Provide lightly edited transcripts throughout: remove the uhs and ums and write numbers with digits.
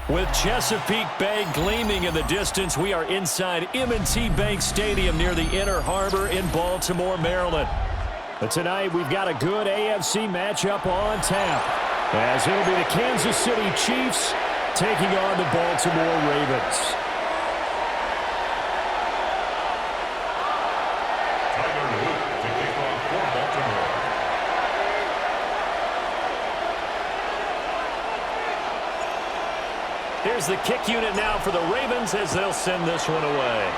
With Chesapeake Bay gleaming in the distance, we are inside M&T Bank Stadium near the Inner Harbor in Baltimore, Maryland. But tonight, we've got a good AFC matchup on tap, as it'll be the Kansas City Chiefs taking on the Baltimore Ravens. Here's the kick unit now for the Ravens as they'll send this one away.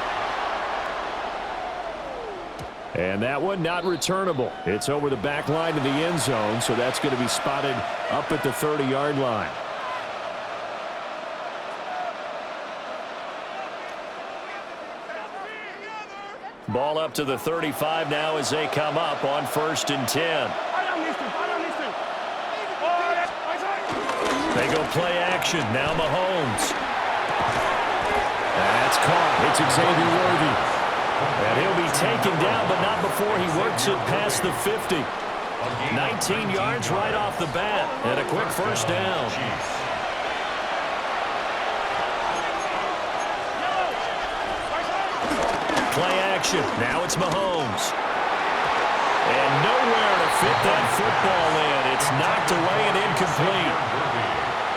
And that one not returnable. It's over the back line to the end zone, so that's going to be spotted up at the 30-yard line. Ball up to the 35 now as they come up on 1st and 10. They go play action. Now Mahomes. That's caught. It's Xavier Worthy. And he'll be taken down, but not before he works it past the 50. 19 yards right off the bat. And a quick first down. Play action. Now it's Mahomes. And nowhere to fit that football in. It's knocked away and incomplete.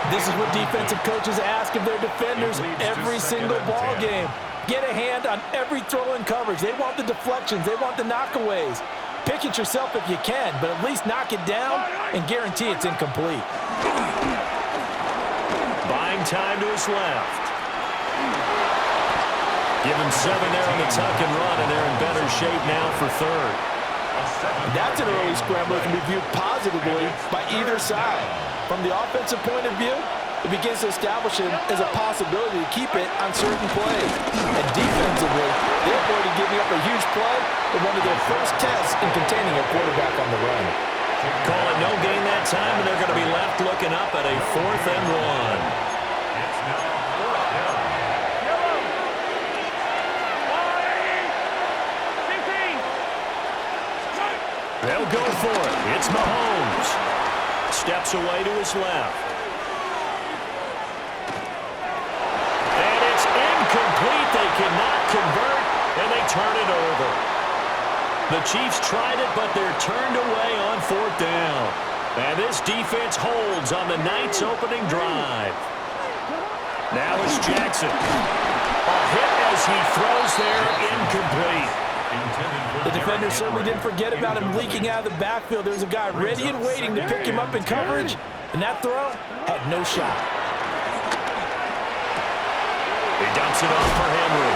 This is what defensive coaches ask of their defenders every single ball game. Get a hand on every throw in coverage. They want the deflections. They want the knockaways. Pick it yourself if you can, but at least knock it down and guarantee it's incomplete. Buying time to his left. Give him 7 there on the tuck and run, and they're in better shape now for 3rd. That's an early scramble that can be viewed positively by either side. From the offensive point of view, it begins to establish it as a possibility to keep it on certain plays. And defensively, they avoided giving up a huge play in one of their first tests in containing a quarterback on the run. Call it no gain that time, and they're going to be left looking up at a 4th and 1. They'll go for it. It's Mahomes. Steps away to his left. And it's incomplete. They cannot convert, and they turn it over. The Chiefs tried it, but they're turned away on 4th down. And this defense holds on the night's opening drive. Now it's Jackson. A hit as he throws there, incomplete. The defender certainly didn't forget about him leaking out of the backfield. There was a guy ready and waiting to pick him up in coverage, and that throw had no shot. He dumps it off for Henry.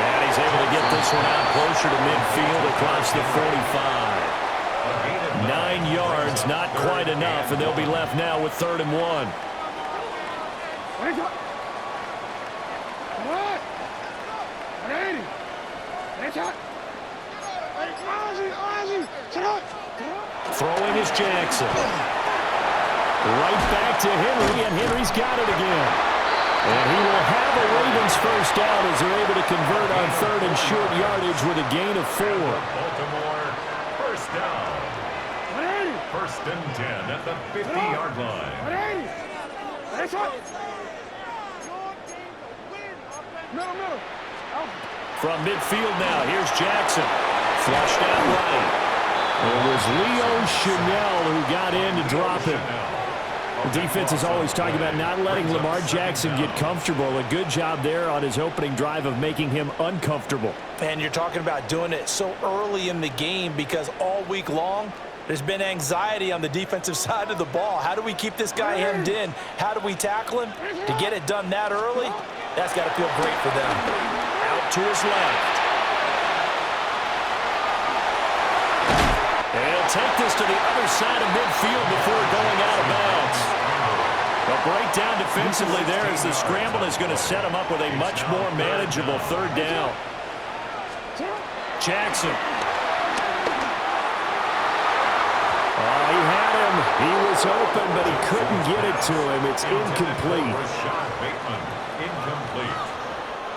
And he's able to get this one out closer to midfield across the 45. 9 yards, not quite enough, and they'll be left now with 3rd and 1. Throwing is Jackson. Right back to Henry, and Henry's got it again. And he will have a Ravens first down as they're able to convert on 3rd and short yardage with a gain of 4. Baltimore, first down. 1st and 10 at the 50-yard line. From midfield now, here's Jackson. Flushed out right. It was Leo Chanel who got in to drop him. The defense is always talking about not letting Lamar Jackson get comfortable. A good job there on his opening drive of making him uncomfortable. And you're talking about doing it so early in the game because all week long, there's been anxiety on the defensive side of the ball. How do we keep this guy hemmed in? How do we tackle him? To get it done that early, that's got to feel great for them. Out to his left. And he'll take this to the other side of midfield before going out of bounds. A breakdown defensively there as the scramble is going to set him up with a much more manageable 3rd down. Jackson. He had him. He was open, but he couldn't get it to him. It's incomplete.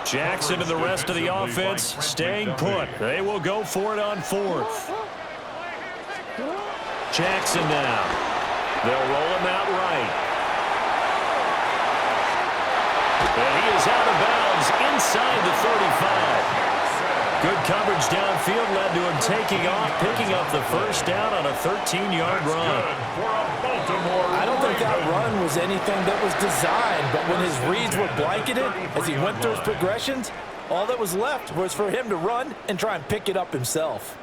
Jackson and the rest of the offense staying put. They will go for it on 4th. Jackson now. They'll roll him out right. And he is out of bounds inside the 35. Good coverage downfield led to him taking off, picking up the first down on a 13-yard run. I don't think that run was anything that was designed, but when his reads were blanketed as he went through his progressions, all that was left was for him to run and try and pick it up himself.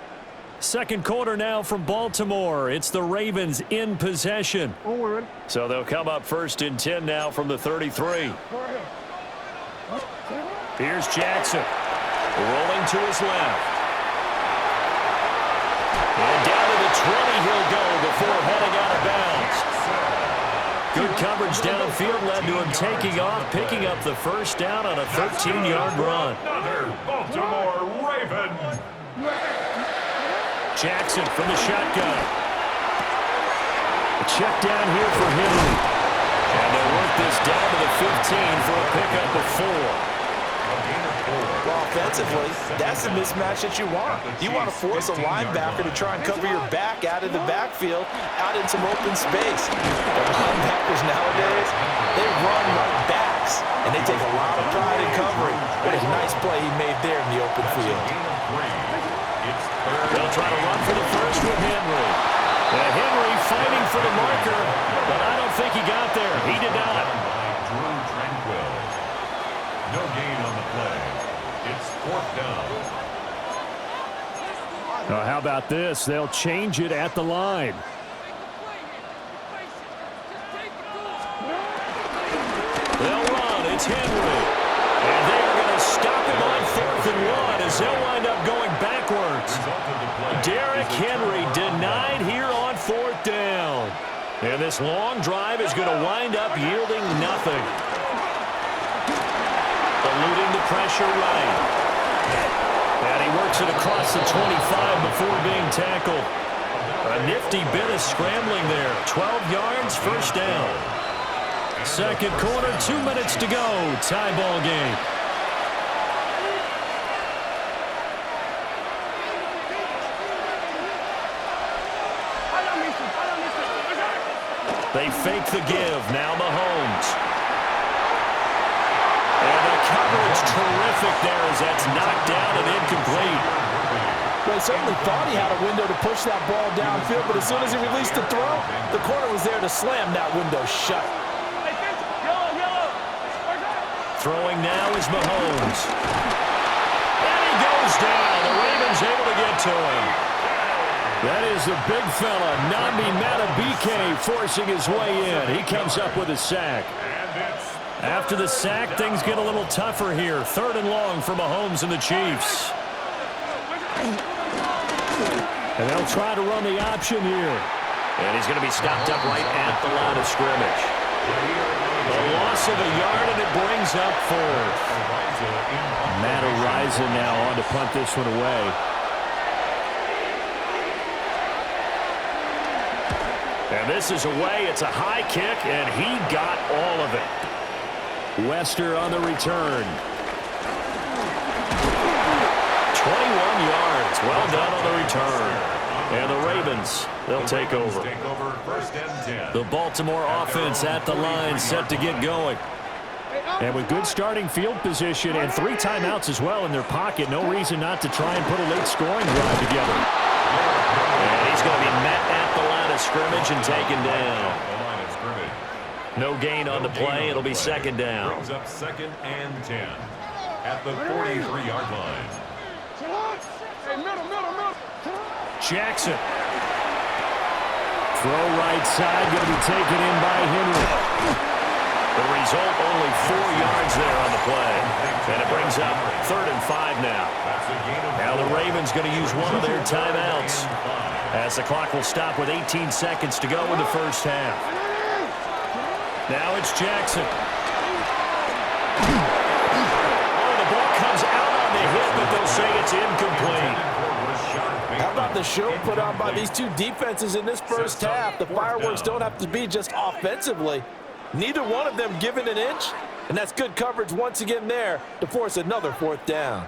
Second quarter now from Baltimore. It's the Ravens in possession. So they'll come up first and 10 now from the 33. Here's Jackson. Rolling to his left. And down to the 20 he'll go before heading out of bounds. Good coverage downfield led to him taking off, picking up the first down on a 13-yard run. Another Baltimore Raven. Jackson from the shotgun. A check down here for Henry. And they'll work this down to the 15 for a pickup of 4. Well, offensively, that's the mismatch that you want. You want to force a linebacker to try and cover your back out of the backfield, out in some open space. But linebackers nowadays, they run like backs, and they take a lot of pride in covering. What a nice play he made there in the open field. They'll try to run for the first with Henry. And Henry fighting for the marker, but I don't think he got there. He did not. No gain on the play. It's fourth down. How about this? They'll change it at the line. They'll run. It's Henry. And they are going to stop him on 4th and 1 as they'll wind up going backwards. Derrick Henry denied here on 4th down. And this long drive is going to wind up yielding nothing. Eluding the pressure right. And he works it across the 25 before being tackled. A nifty bit of scrambling there. 12 yards, first down. Second quarter, 2 minutes to go. Tie ball game. They fake the give. Now Mahomes. And the coverage terrific there as that's knocked down and incomplete. Well, he certainly thought he had a window to push that ball downfield, but as soon as he released the throw, the corner was there to slam that window shut. Throwing now is Mahomes. And he goes down. The Ravens able to get to him. That is the big fella, Nnamdi Madubuike, forcing his way in. He comes up with a sack. After the sack, things get a little tougher here. 3rd and long for Mahomes and the Chiefs. And they'll try to run the option here. And he's going to be stopped up right at the line of scrimmage. A loss of a yard, and it brings up 4th. Matt Ariza now on to punt this one away. And this is away. It's a high kick, and he got all of it. Wester on the return. 21 yards. Well done on the return. And the Ravens, they'll take over. The Baltimore offense at the line, set to get going. And with good starting field position and 3 timeouts as well in their pocket, no reason not to try and put a late scoring drive together. And he's going to be met at the line of scrimmage and taken down. No gain on the play. It'll be second down. Brings up 2nd and 10 at the 43-yard line. Jackson. Throw right side, going to be taken in by Henry. The result, only 4 yards there on the play. And it brings up 3rd and 5 now. Now the Ravens going to use one of their timeouts as the clock will stop with 18 seconds to go in the first half. Now it's Jackson. Oh, the ball comes out on the hit, but they'll say it's incomplete. How about the show put on by these two defenses in this first half? The fireworks don't have to be just offensively. Neither one of them given an inch, and that's good coverage once again there to force another 4th down.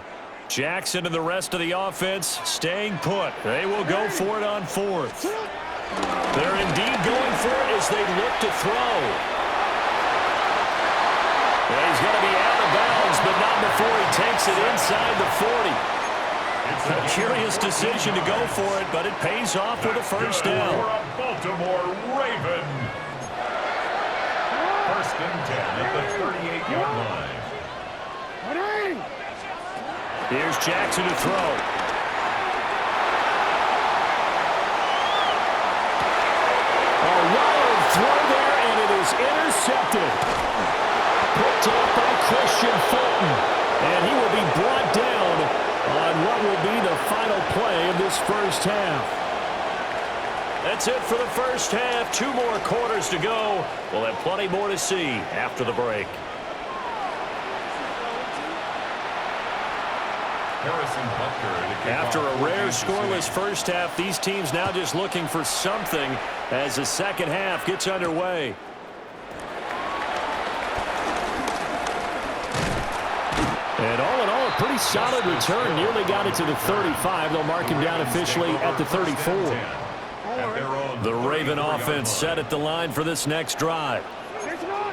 Jackson and the rest of the offense staying put. They will go for it on 4th. They're indeed going for it as they look to throw. And he's going to be out of bounds, but not before he takes it inside the 40. A curious decision to go for it, but it pays off with a first down. For a Baltimore Raven. First and 10 at the 38-yard line. Here's Jackson to throw. A wild throw there, and it is intercepted. Picked up by Christian Fulton. And he will be brought down on what will be the final play of this first half. That's it for the first half. 2 more quarters to go. We'll have plenty more to see after the break. After a rare scoreless first half, these teams now just looking for something as the second half gets underway. And all in all, a pretty solid return. Nearly got it to the 35. They'll mark him down officially at the 34. The Raven offense set at the line for this next drive.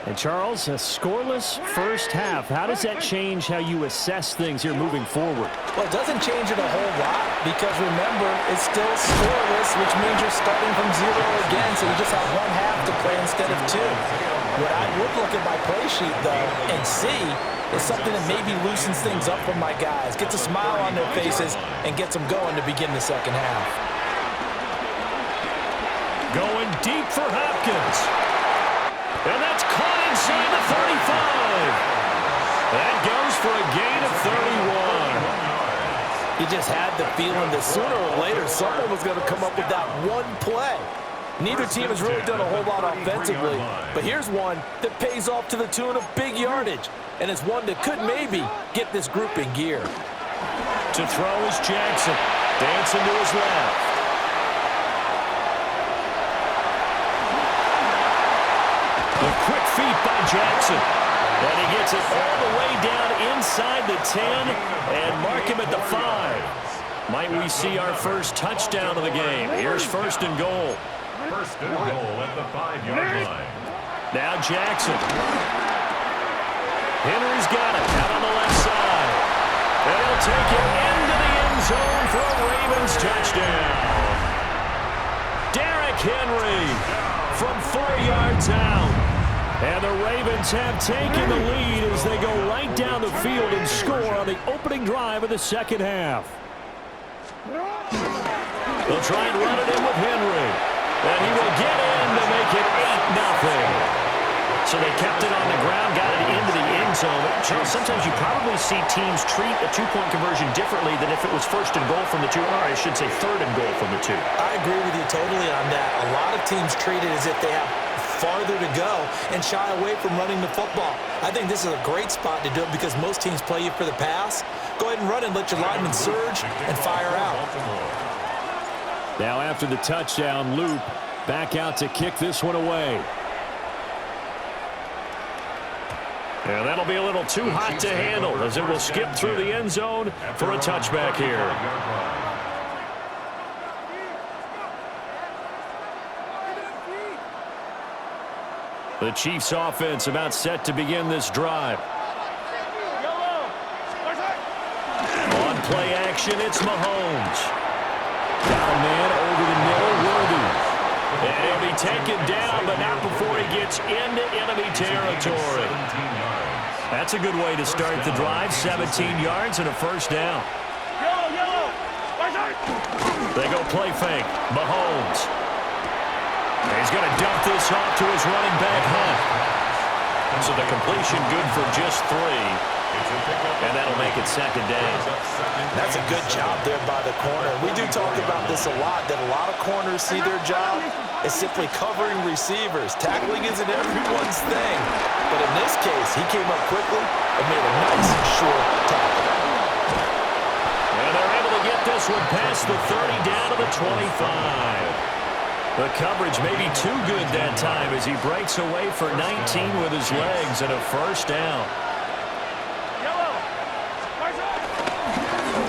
And Charles, a scoreless first half. How does that change how you assess things here moving forward? Well, it doesn't change it a whole lot because, remember, it's still scoreless, which means you're starting from 0 again, so you just have 1 half to play instead of 2. What I would look at my play sheet, though, and see is something that maybe loosens things up for my guys, gets a smile on their faces, and gets them going to begin the second half. Going deep for Hopkins. And that's caught inside the 35. That goes for a gain of 31. He just had the feeling that sooner or later someone was going to come up with that one play. Neither team has really done a whole lot offensively, but here's one that pays off to the tune of big yardage, and it's one that could maybe get this group in gear. To throw is Jackson, dancing to his left. A quick feet by Jackson. And he gets it all the way down inside the 10 and mark him at the 5. Might we see our first touchdown of the game? Here's first and goal. First and goal at the 5-yard line. Now Jackson. Henry's got it out on the left side. And he'll take it into the end zone for a Ravens touchdown. Derrick Henry from 4 yards out. And the Ravens have taken the lead as they go right down the field and score on the opening drive of the second half. They'll try and run it in with Henry. And he will get in to make it 8-0. So they kept it on the ground, got it into the end zone. Charles, sometimes you probably see teams treat a 2-point conversion differently than if it was first and goal from the 2, or I should say third and goal from the 2. I agree with you totally on that. A lot of teams treat it as if they have farther to go and shy away from running the football. I think this is a great spot to do it because most teams play you for the pass. Go ahead and run and let your linemen surge and fire out. Now after the touchdown, Loop back out to kick this one away. And that'll be a little too hot to handle as it will skip through the end zone for a touchback here. The Chiefs offense about set to begin this drive. On play action, it's Mahomes. Down man over the middle, Worthy. And he'll be taken down, but not before he gets into enemy territory. That's a good way to start the drive. 17 yards and a first down. They go play fake. Mahomes. He's going to dump this off to his running back, Hunt. So the completion good for just 3. And that'll make it second down. That's a good job there by the corner. We do talk about this a lot, that a lot of corners see their job as simply covering receivers. Tackling isn't everyone's thing. But in this case, he came up quickly and made a nice, short tackle. And they're able to get this one past the 30 down to the 25. The coverage may be too good that time as he breaks away for 19 with his legs and a first down.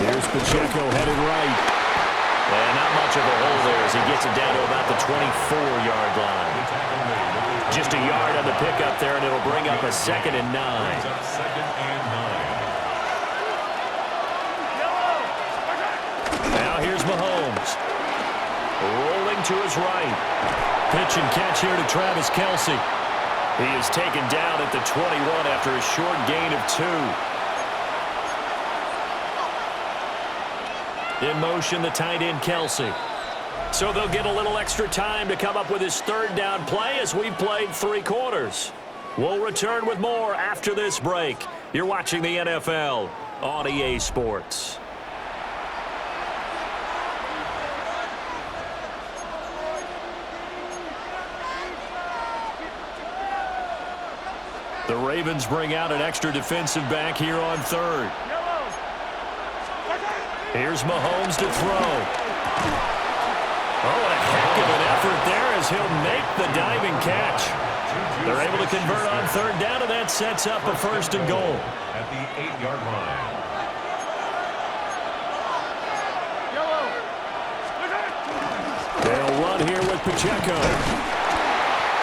Here's Pacheco headed right. And not much of a hole there as he gets it down to about the 24-yard line. Just a yard on the pickup there, and it'll bring up a 2nd and 9. Brings up 2nd and 9. Now here's Mahomes. Rolling to his right. Pitch and catch here to Travis Kelce. He is taken down at the 21 after a short gain of 2. In motion, the tight end, Kelce. So they'll get a little extra time to come up with his 3rd down play as we've played 3 quarters. We'll return with more after this break. You're watching the NFL on EA Sports. The Ravens bring out an extra defensive back here on 3rd. Here's Mahomes to throw. Oh, what a heck of an effort there as he'll make the diving catch. They're able to convert on 3rd down, and that sets up a 1st and goal. At the 8-yard line. They'll run here with Pacheco.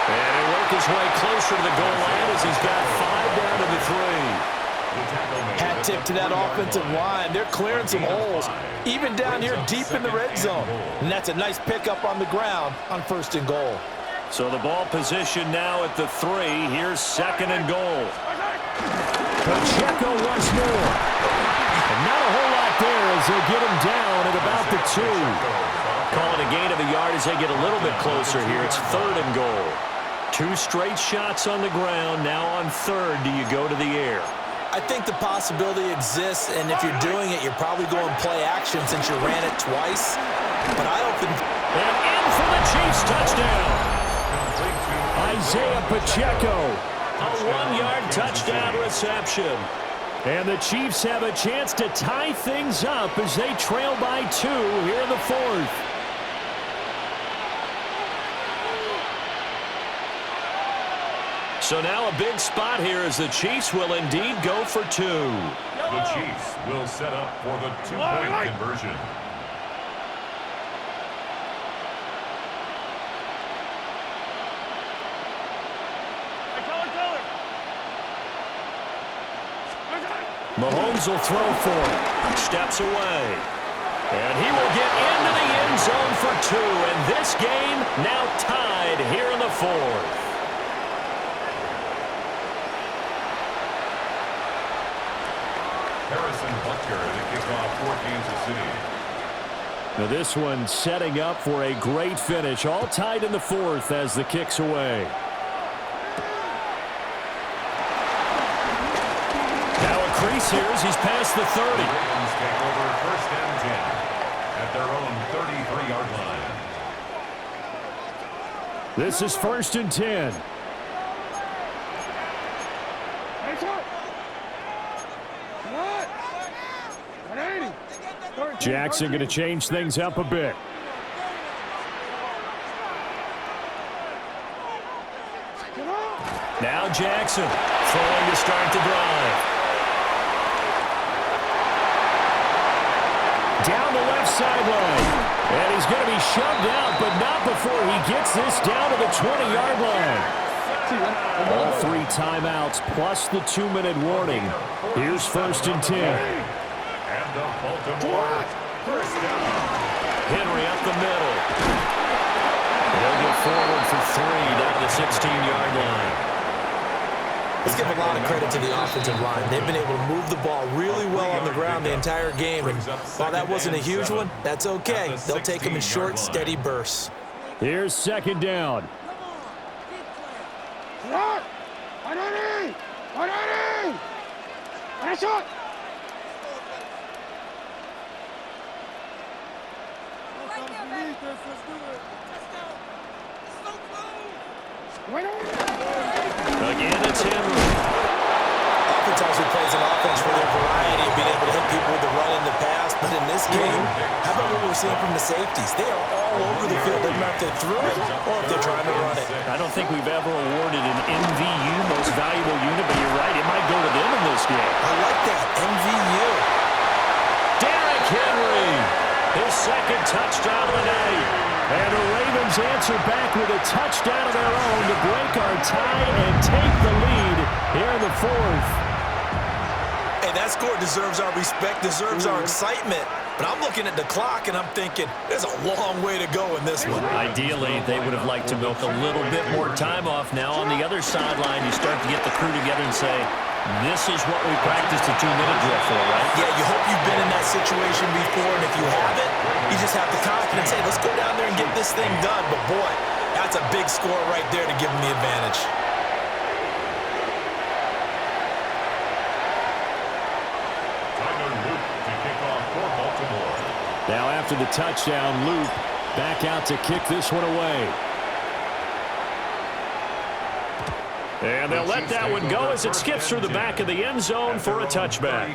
And he'll work his way closer to the goal line as he's got 5 down to the 3. Hat tip to that offensive line. They're clearing some holes, even down here deep in the red zone. And that's a nice pickup on the ground on 1st and goal. So the ball position now at the 3. Here's 2nd and goal. Pacheco once more. And not a whole lot there as they get him down at about the 2. Call it a gain of a yard as they get a little bit closer here. It's 3rd and goal. 2 straight shots on the ground. Now on 3rd, do you go to the air? I think the possibility exists, and if you're doing it, you're probably going play action since you ran it twice. But I don't think... And in for the Chiefs touchdown. Isaiah Pacheco. A 1-yard touchdown reception. And the Chiefs have a chance to tie things up as they trail by 2 here in the 4th. So now a big spot here as the Chiefs will indeed go for 2. The Chiefs will set up for the 2-point conversion. Mahomes will throw for it. Steps away. And he will get into the end zone for 2. And this game now tied here in the 4th. Harrison Butker to kick off for Kansas City. Now this one setting up for a great finish. All tied in the 4th as the kick's away. Now a crease here as he's past the 30. The Ravens take over 1st and 10 at their own 33-yard line. This is 1st and 10. Jackson going to change things up a bit. Now Jackson throwing to start the drive. Down the left sideline. And he's going to be shoved out, but not before he gets this down to the 20-yard line. All 3 timeouts plus the 2-minute warning. Here's 1st and 10. And the Baltimore 1st down. Henry up the middle. They'll get forward for 3 down to the 16-yard line. Let's give a lot of credit to the offensive line. They've been able to move the ball really well on the ground the entire game. And while that wasn't a huge one, that's okay. They'll take them in short, steady bursts. Here's 2nd down. Again, it's Henry. Offense also plays an offense for their variety of being able to hit people with the run and the pass. But in this game, how about what we're seeing from the safeties? They are all over the field. Doesn't matter if they threw it or if they're trying to run it. I don't think we've ever awarded an MVU, most valuable unit, but you're right, it might go to them in this game. I like that, MVU. Derrick Henry, his 2nd touchdown of the night. And the Ravens answer back with a touchdown of their own to break our tie and take the lead here in the fourth. Hey, that score deserves our respect, deserves our excitement. But I'm looking at the clock, and I'm thinking there's a long way to go in this one. Ideally, they would have liked to milk a little bit more time off. Now on the other sideline, you start to get the crew together and say, this is what we practiced a 2-minute drill for, right? Yeah, you hope you've been in that situation before, and if you haven't, you just have the confidence, hey, let's go down there and get this thing done. But, boy, that's a big score right there to give them the advantage. Now after the touchdown, Luke back out to kick this one away. And they'll let that one go as it skips through the back of the end zone for a touchback.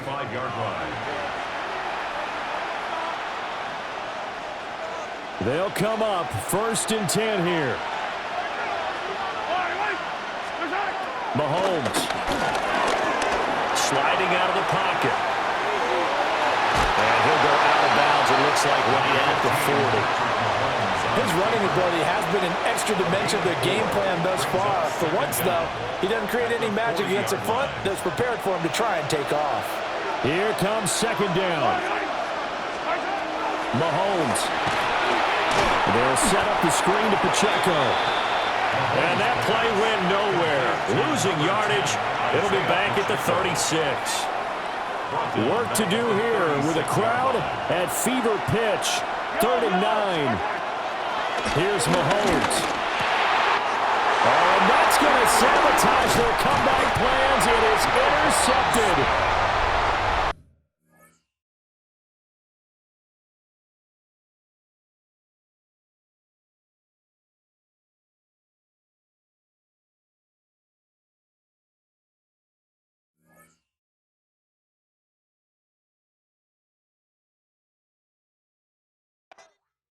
They'll come up 1st and 10 here. Mahomes sliding out of the pocket. And he'll go out of bounds, it looks like, right at the 40. His running ability has been an extra dimension of the game plan thus far. For once, though, he doesn't create any magic against the front that's prepared for him to try and take off. Here comes 2nd down. Mahomes. They'll set up the screen to Pacheco. And that play went nowhere. Losing yardage. It'll be back at the 36. Work to do here with a crowd at fever pitch. 3rd and 9. Here's Mahomes. Oh, and that's going to sabotage their comeback plans. It is intercepted.